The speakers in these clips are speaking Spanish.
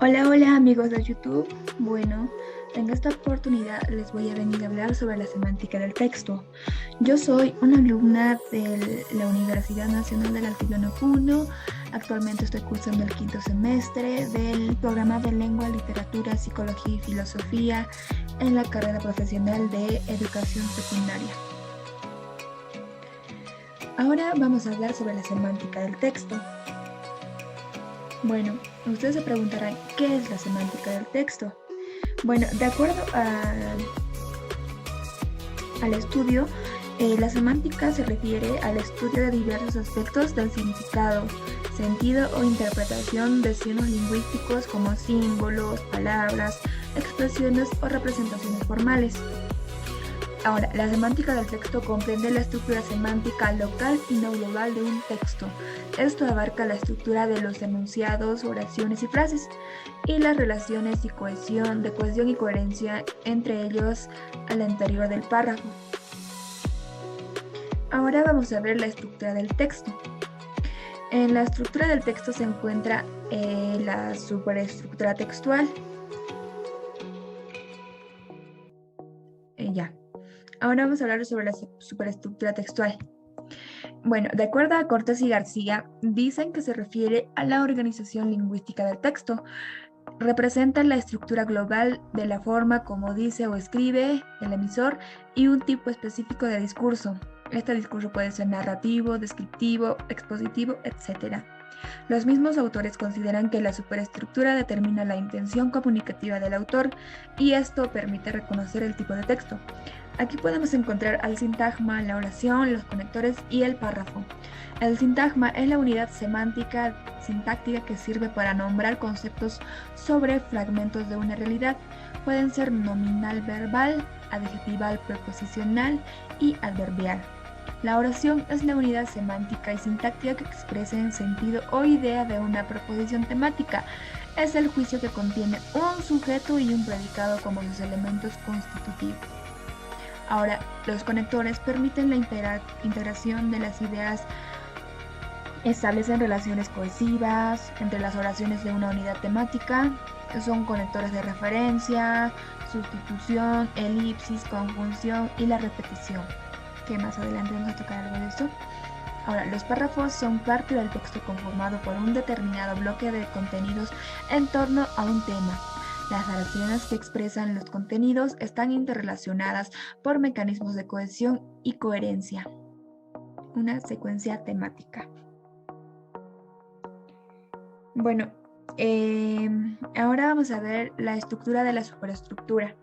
Hola, hola amigos de YouTube. Bueno, en esta oportunidad les voy a venir a hablar sobre la semántica del texto. Yo soy una alumna de la Universidad Nacional del Altiplano Puno. Actualmente estoy cursando el quinto semestre del programa de Lengua, Literatura, Psicología y Filosofía en la carrera profesional de Educación Secundaria. Ahora vamos a hablar sobre la semántica del texto. Bueno, ustedes se preguntarán, ¿qué es la semántica del texto? Bueno, de acuerdo al estudio, la semántica se refiere al estudio de diversos aspectos del significado, sentido o interpretación de signos lingüísticos como símbolos, palabras, expresiones o representaciones formales. Ahora, la semántica del texto comprende la estructura semántica local y no global de un texto. Esto abarca la estructura de los enunciados, oraciones y frases, y las relaciones de cohesión y coherencia entre ellos al interior del párrafo. Ahora vamos a ver la estructura del texto. En la estructura del texto se encuentra la superestructura textual. Ya. Ahora vamos a hablar sobre la superestructura textual. Bueno, de acuerdo a Cortés y García, dicen que se refiere a la organización lingüística del texto. Representa la estructura global de la forma como dice o escribe el emisor y un tipo específico de discurso. Este discurso puede ser narrativo, descriptivo, expositivo, etc. Los mismos autores consideran que la superestructura determina la intención comunicativa del autor y esto permite reconocer el tipo de texto. Aquí podemos encontrar al sintagma, la oración, los conectores y el párrafo. El sintagma es la unidad sintáctica que sirve para nombrar conceptos sobre fragmentos de una realidad. Pueden ser nominal verbal, adjetival preposicional y adverbial. La oración es la unidad semántica y sintáctica que expresa el sentido o idea de una proposición temática. Es el juicio que contiene un sujeto y un predicado como sus elementos constitutivos. Ahora, los conectores permiten la integración de las ideas, establecen relaciones cohesivas entre las oraciones de una unidad temática, son conectores de referencia, sustitución, elipsis, conjunción y la repetición, que más adelante vamos a tocar algo de esto. Ahora, los párrafos son parte del texto conformado por un determinado bloque de contenidos en torno a un tema. Las oraciones que expresan los contenidos están interrelacionadas por mecanismos de cohesión y coherencia. Una secuencia temática. Bueno, ahora vamos a ver la estructura de la superestructura.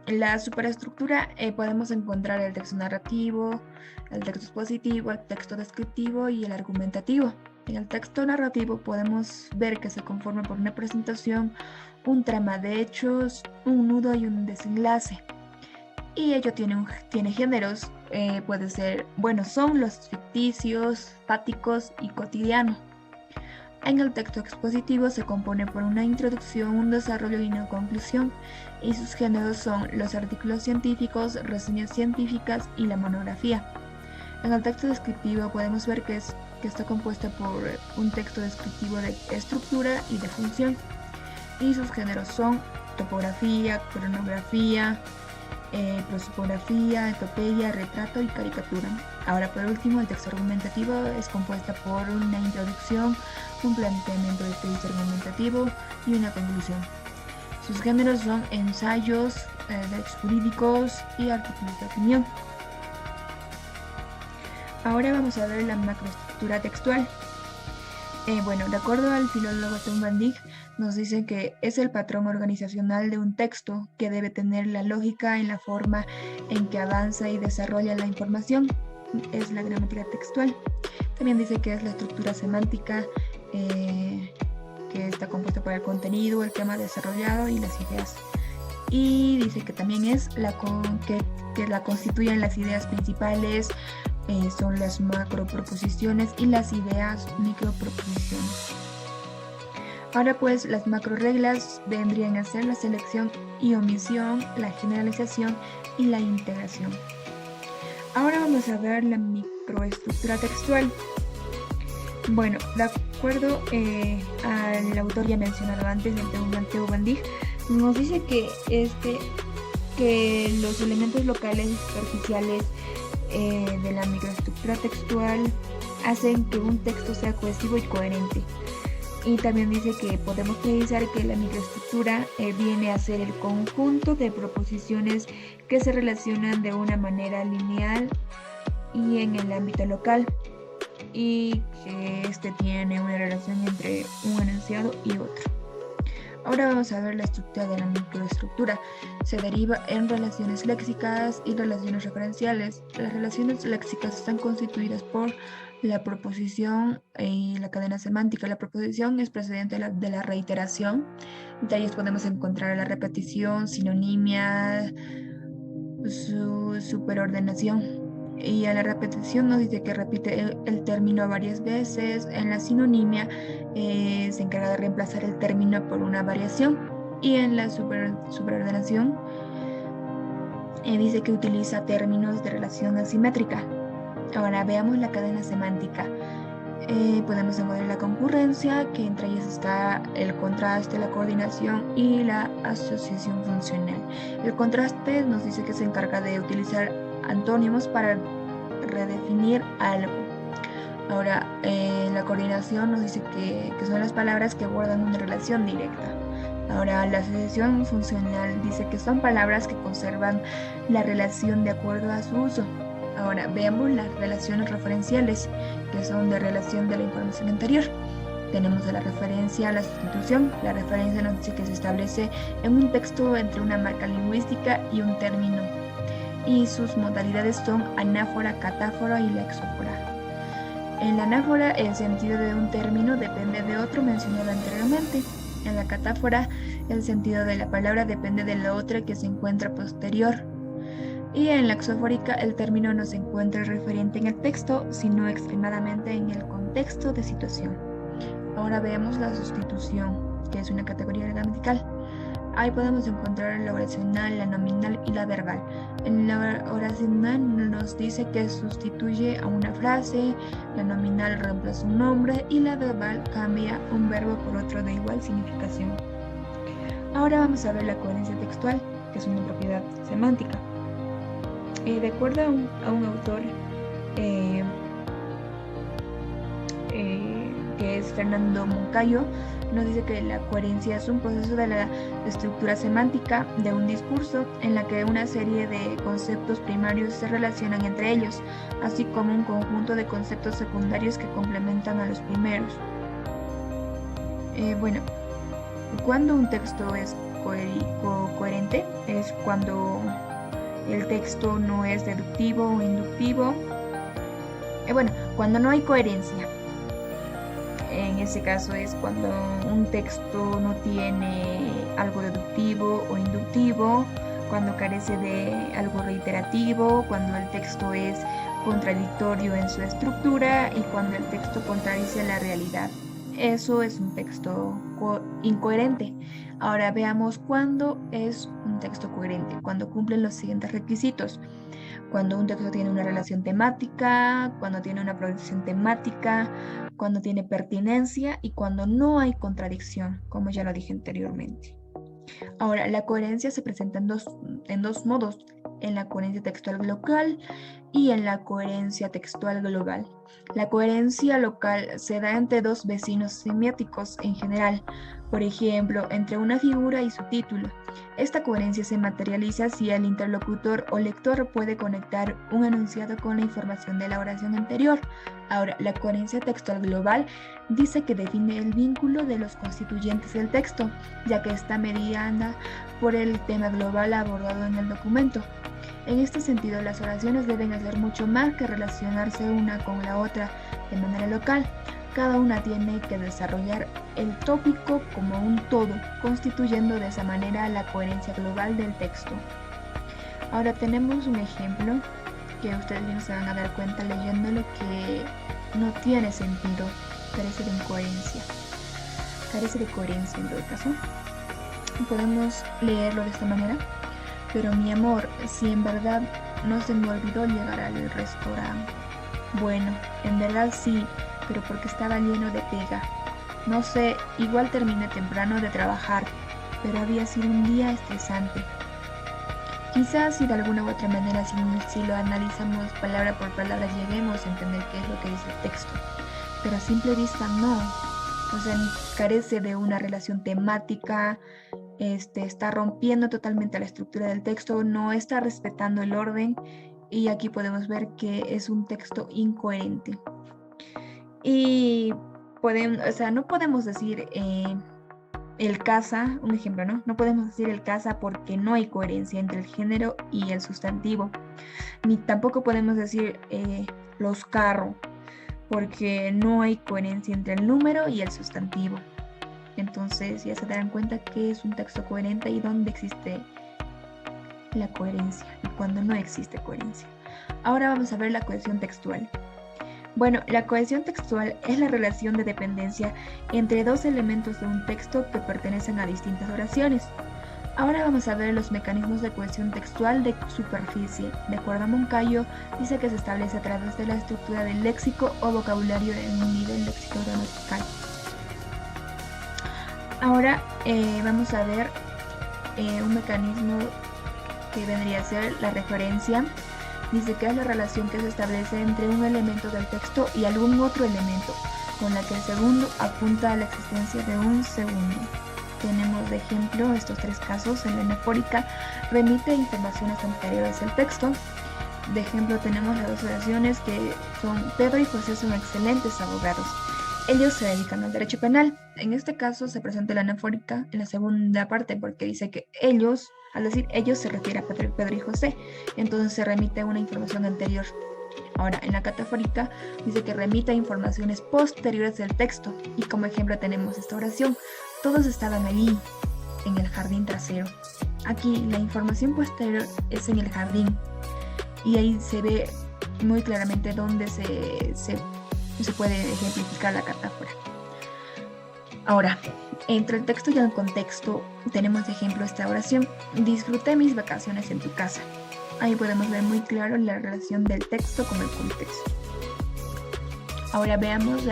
La superestructura podemos encontrar el texto narrativo, el texto expositivo, el texto descriptivo y el argumentativo. En el texto narrativo podemos ver que se conforma por una presentación, un trama de hechos, un nudo y un desenlace. Y ello tiene géneros, puede ser, son los ficticios, fáticos y cotidianos. En el texto expositivo se compone por una introducción, un desarrollo y una conclusión, y sus géneros son los artículos científicos, reseñas científicas y la monografía. En el texto descriptivo podemos ver que está compuesto por un texto descriptivo de estructura y de función, y sus géneros son topografía, cronografía, prosopografía, epopeya, retrato y caricatura. Ahora, por último, el texto argumentativo es compuesto por una introducción, un planteamiento de texto argumentativo y una conclusión. Sus géneros son ensayos, derechos jurídicos y artículos de opinión. Ahora vamos a ver la macroestructura textual. De acuerdo al filólogo Tom van Dijk, nos dice que es el patrón organizacional de un texto que debe tener la lógica en la forma en que avanza y desarrolla la información. Es la gramática textual. También dice que es la estructura semántica que está compuesta por el contenido, el tema desarrollado y las ideas. Y dice que también es que la constituyen las ideas principales, son las macroproposiciones y las ideas microproposiciones. Ahora pues las macroreglas vendrían a ser la selección y omisión, la generalización y la integración. Ahora vamos a ver la microestructura textual. Bueno, de acuerdo al autor ya mencionado antes, Mateo Bandig, nos dice que los elementos locales y superficiales de la microestructura textual hacen que un texto sea cohesivo y coherente. Y también dice que podemos precisar que la microestructura viene a ser el conjunto de proposiciones que se relacionan de una manera lineal y en el ámbito local, y que tiene una relación entre un enunciado y otro. Ahora vamos a ver la estructura de la microestructura. Se deriva en relaciones léxicas y relaciones referenciales. Las relaciones léxicas están constituidas por la proposición y la cadena semántica. La proposición es precedente de la reiteración. De ellas podemos encontrar la repetición, sinonimia, su superordenación. Y a la repetición nos dice que repite el término varias veces. En la sinonimia se encarga de reemplazar el término por una variación. Y en la superordenación dice que utiliza términos de relación asimétrica. Ahora veamos la cadena semántica. Podemos encontrar la concurrencia, que entre ellas está el contraste, la coordinación y la asociación funcional. El contraste nos dice que se encarga de utilizar antónimos para redefinir algo. Ahora, la coordinación nos dice que son las palabras que guardan una relación directa. Ahora, la asociación funcional dice que son palabras que conservan la relación de acuerdo a su uso. Ahora, veamos las relaciones referenciales, que son de relación de la información anterior. Tenemos la referencia a la sustitución. La referencia nos dice que se establece en un texto entre una marca lingüística y un término, y sus modalidades son anáfora, catáfora y lexófora. En la anáfora, el sentido de un término depende de otro mencionado anteriormente. En la catáfora, el sentido de la palabra depende de la otra que se encuentra posterior. Y en la exofórica, el término no se encuentra referente en el texto, sino extremadamente en el contexto de situación. Ahora veamos la sustitución, que es una categoría gramatical. Ahí podemos encontrar la oracional, la nominal y la verbal. En la oracional nos dice que sustituye a una frase, la nominal reemplaza un nombre y la verbal cambia un verbo por otro de igual significación. Ahora vamos a ver la coherencia textual, que es una propiedad semántica. De acuerdo a un autor que es Fernando Moncayo, nos dice que la coherencia es un proceso de la estructura semántica de un discurso en la que una serie de conceptos primarios se relacionan entre ellos, así como un conjunto de conceptos secundarios que complementan a los primeros. Bueno, cuando un texto es coherente es cuando el texto no es deductivo o inductivo. Bueno, cuando no hay coherencia. En ese caso es cuando un texto no tiene algo deductivo o inductivo, cuando carece de algo reiterativo, cuando el texto es contradictorio en su estructura y cuando el texto contradice la realidad. Eso es un texto incoherente. Ahora veamos cuándo es un texto coherente, cuando cumple los siguientes requisitos. Cuando un texto tiene una relación temática, cuando tiene una progresión temática, cuando tiene pertinencia y cuando no hay contradicción, como ya lo dije anteriormente. Ahora, la coherencia se presenta en dos modos, en la coherencia textual local y en la coherencia textual global. La coherencia local se da entre dos vecinos semióticos en general, por ejemplo, entre una figura y su título. Esta coherencia se materializa si el interlocutor o lector puede conectar un enunciado con la información de la oración anterior. Ahora, la coherencia textual global dice que define el vínculo de los constituyentes del texto, ya que está mediada por el tema global abordado en el documento. En este sentido, las oraciones deben hacer mucho más que relacionarse una con la otra de manera local. Cada una tiene que desarrollar el tópico como un todo, constituyendo de esa manera la coherencia global del texto. Ahora tenemos un ejemplo que ustedes bien se van a dar cuenta leyéndolo que no tiene sentido, carece de incoherencia, carece de coherencia en todo caso. Podemos leerlo de esta manera. Pero mi amor, si en verdad no se me olvidó llegar al restaurante. Bueno, en verdad sí, pero porque estaba lleno de pega. No sé, igual terminé temprano de trabajar, pero había sido un día estresante. Quizás si de alguna u otra manera, si lo analizamos palabra por palabra, lleguemos a entender qué es lo que dice el texto. Pero a simple vista no. O sea, carece de una relación temática, está rompiendo totalmente la estructura del texto, no está respetando el orden y aquí podemos ver que es un texto incoherente. Y podemos, o sea, no podemos decir el casa, un ejemplo, ¿no? No podemos decir el casa porque no hay coherencia entre el género y el sustantivo. Ni tampoco podemos decir los carros porque no hay coherencia entre el número y el sustantivo. Entonces ya se darán cuenta que es un texto coherente y dónde existe la coherencia y cuando no existe coherencia. Ahora vamos a ver la cohesión textual. Bueno, la cohesión textual es la relación de dependencia entre dos elementos de un texto que pertenecen a distintas oraciones. Ahora vamos a ver los mecanismos de cohesión textual de superficie. De acuerdo a Moncayo, dice que se establece a través de la estructura del léxico o vocabulario en un nivel léxico-gramatical. Ahora vamos a ver un mecanismo que vendría a ser la referencia. Dice que es la relación que se establece entre un elemento del texto y algún otro elemento, con la que el segundo apunta a la existencia de un segundo. Tenemos de ejemplo estos tres casos. En la anafórica remite informaciones anteriores al texto. De ejemplo tenemos las dos oraciones que son: Pedro y José son excelentes abogados. Ellos se dedican al derecho penal. En este caso se presenta la anafórica en la segunda parte porque dice que ellos, al decir ellos, se refiere a Pedro y José. Entonces se remite a una información anterior. Ahora, en la catafórica dice que remite a informaciones posteriores del texto. Y como ejemplo tenemos esta oración: todos estaban allí, en el jardín trasero. Aquí la información posterior es en el jardín. Y ahí se ve muy claramente dónde se puede ejemplificar la catáfora. Ahora, entre el texto y el contexto tenemos de ejemplo esta oración: disfruté mis vacaciones en tu casa. Ahí podemos ver muy claro la relación del texto con el contexto. Ahora veamos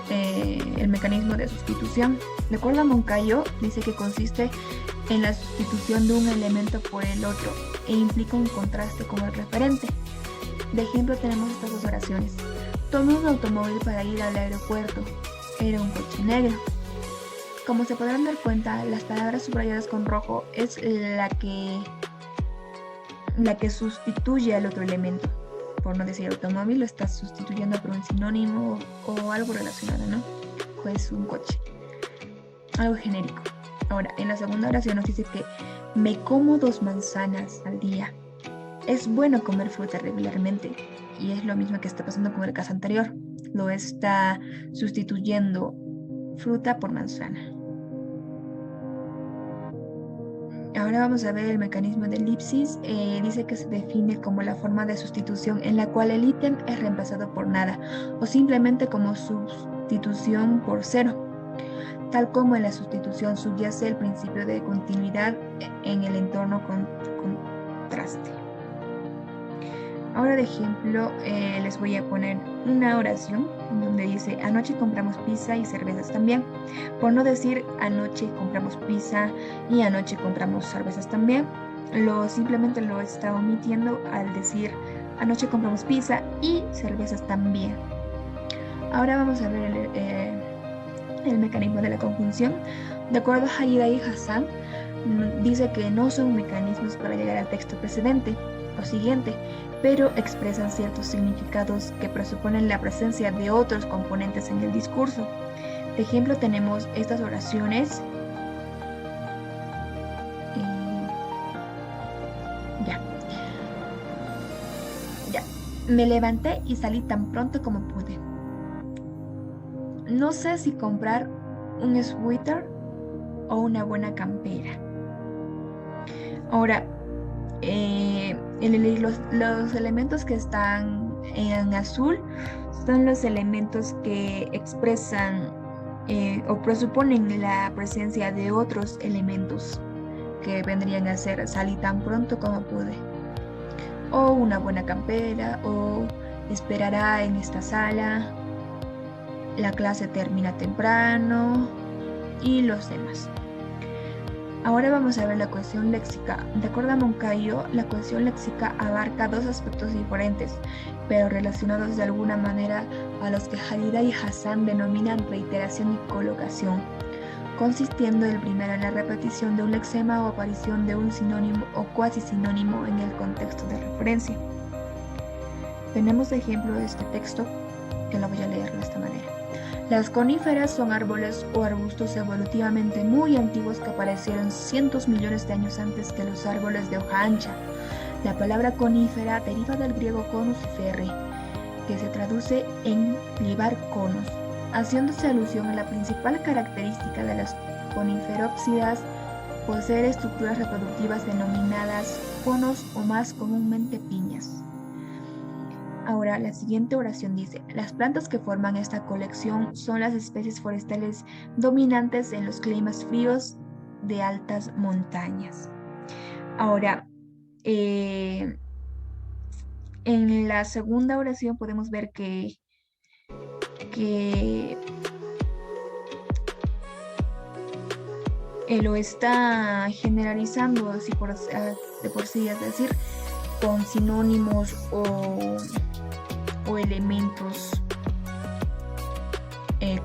el mecanismo de sustitución. De acuerdo a Moncayo, dice que consiste en la sustitución de un elemento por el otro e implica un contraste con el referente. De ejemplo tenemos estas dos oraciones: tomé un automóvil para ir al aeropuerto. Era un coche negro. Como se podrán dar cuenta, las palabras subrayadas con rojo es la que sustituye al otro elemento. Por no decir automóvil, lo está sustituyendo por un sinónimo o algo relacionado, ¿no? Pues un coche. Algo genérico. Ahora, en la segunda oración nos dice que me como 2 manzanas al día. Es bueno comer fruta regularmente. Y es lo mismo que está pasando con el caso anterior. Lo está sustituyendo fruta por manzana. Ahora vamos a ver el mecanismo de elipsis. Dice que se define como la forma de sustitución en la cual el ítem es reemplazado por nada o simplemente como sustitución por cero. Tal como en la sustitución subyace el principio de continuidad en el entorno con contraste. Ahora de ejemplo les voy a poner una oración donde dice: anoche compramos pizza y cervezas también. Por no decir anoche compramos pizza y anoche compramos cervezas también, simplemente lo está omitiendo al decir anoche compramos pizza y cervezas también. Ahora vamos a ver el mecanismo de la conjunción. De acuerdo a Haida y Hassan, dice que no son mecanismos para llegar al texto precedente o siguiente, pero expresan ciertos significados que presuponen la presencia de otros componentes en el discurso. De ejemplo tenemos estas oraciones. Me levanté y salí tan pronto como pude. No sé si comprar un suéter o una buena campera. Ahora, los elementos que están en azul son los elementos que expresan o presuponen la presencia de otros elementos que vendrían a ser salí tan pronto como pude, o una buena campera, o esperará en esta sala, la clase termina temprano y los demás. Ahora vamos a ver la cohesión léxica. De acuerdo a Moncayo, la cohesión léxica abarca dos aspectos diferentes, pero relacionados de alguna manera, a los que Halida y Hassan denominan reiteración y colocación, consistiendo el primero en la repetición de un lexema o aparición de un sinónimo o cuasi sinónimo en el contexto de referencia. Tenemos ejemplo de este texto, que lo voy a leer de esta manera. Las coníferas son árboles o arbustos evolutivamente muy antiguos que aparecieron cientos millones de años antes que los árboles de hoja ancha. La palabra conífera deriva del griego conus y ferre, que se traduce en plibar conos, haciéndose alusión a la principal característica de las coniferópsidas, poseer estructuras reproductivas denominadas conos o más comúnmente piñas. Ahora, la siguiente oración dice: las plantas que forman esta colección son las especies forestales dominantes en los climas fríos de altas montañas. Ahora, en la segunda oración podemos ver que lo está generalizando así de por sí, es decir, con sinónimos o elementos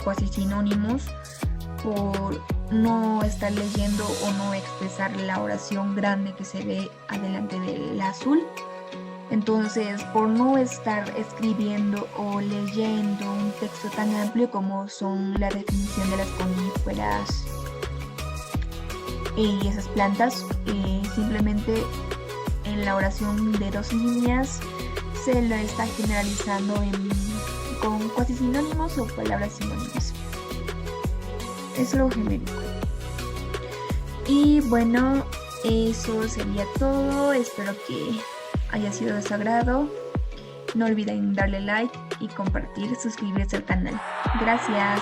cuasi sinónimos, por no estar leyendo o no expresar la oración grande que se ve adelante del azul. Entonces, por no estar escribiendo o leyendo un texto tan amplio como son la definición de las coníferas y esas plantas, simplemente en la oración de 2 líneas se lo está generalizando con cuasi sinónimos o palabras sinónimas. Es lo genérico. Y bueno, eso sería todo. Espero que haya sido de su agrado. No olviden darle like y compartir, suscribirse al canal. Gracias.